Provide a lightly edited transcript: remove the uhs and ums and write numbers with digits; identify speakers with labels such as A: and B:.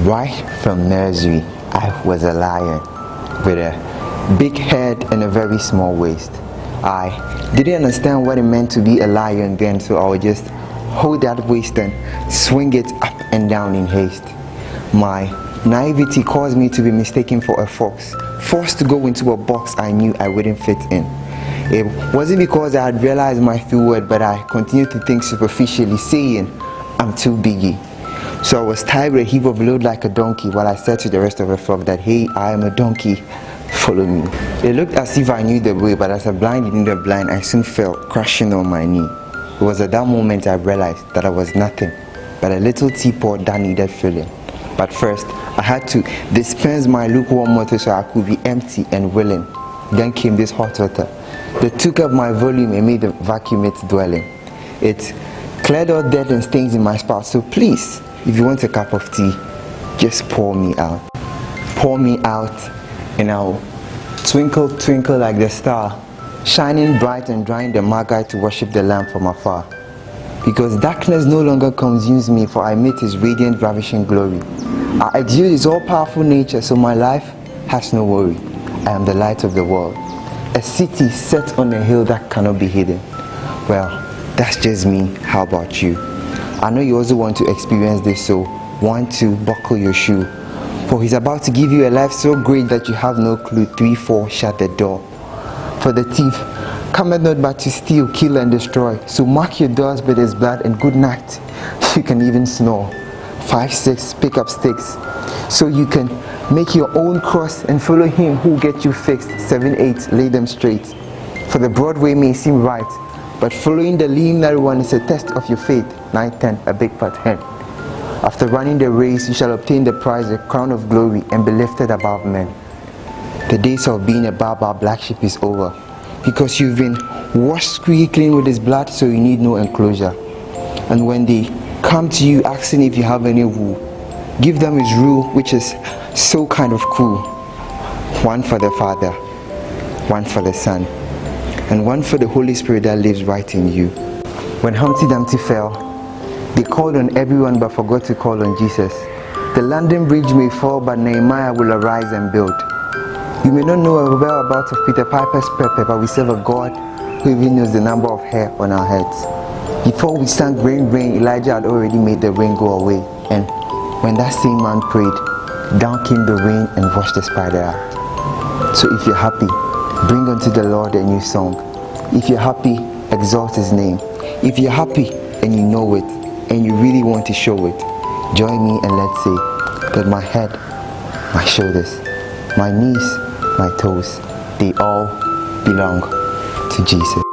A: Right from nursery, I was a lion with a big head and a very small waist. I didn't understand what it meant to be a lion then, so I would just hold that waist and swing it up and down in haste. My naivety caused me to be mistaken for a fox, forced to go into a box I knew I wouldn't fit in. It wasn't because I had realized my true worth, but I continued to think superficially, saying, I'm too biggie. So I was tied with a heap of load like a donkey, while I said to the rest of the flock that, hey, I am a donkey, follow me. It looked as if I knew the way, but as a blind leading the blind, I soon fell, crashing on my knee. It was at that moment I realized that I was nothing but a little teapot that needed filling. But first, I had to dispense my lukewarm water so I could be empty and willing. Then came this hot water that took up my volume and made the vacuum its dwelling. It cleared all dirt and stains in my spout, so please, if you want a cup of tea, just pour me out. Pour me out and I'll twinkle, twinkle like the star, shining bright and drying the Magi to worship the Lamb from afar. Because darkness no longer consumes me, for I meet His radiant, ravishing glory. I exude His all-powerful nature, so my life has no worry. I am the light of the world, a city set on a hill that cannot be hidden. Well, that's just me. How about you? I know you also want to experience this, so want to buckle your shoe. For He's about to give you a life so great that you have no clue. 3, 4, shut the door. For the thief cometh not but to steal, kill and destroy. So mark your doors with His blood, and good night. You can even snore. 5, 6, pick up sticks, so you can make your own cross and follow Him who will get you fixed. 7, 8, lay them straight. For the broad way may seem right, but following the lean narrow one is a test of your faith. 9, 10, a big fat hen. After running the race, you shall obtain the prize, a crown of glory, and be lifted above men. The days of being a barbar black sheep is over, because you've been washed squeaky clean with His blood, so you need no enclosure. And when they come to you asking if you have any wool, give them His rule, which is so kind of cool. 1 for the Father, 1 for the Son, and 1 for the Holy Spirit that lives right in you. When Humpty Dumpty fell, they called on everyone but forgot to call on Jesus. The London Bridge may fall, but Nehemiah will arise and build. You may not know a whereabouts of Peter Piper's pepper, but we serve a God who even knows the number of hair on our heads. Before we sang rain, rain, Elijah had already made the rain go away. And when that same man prayed, down came the rain and washed the spider out. So if you're happy, bring unto the Lord a new song. If you're happy, exalt His name. If you're happy and you know it, and you really want to show it, join me and let's say that my head, my shoulders, my knees, my toes, they all belong to Jesus.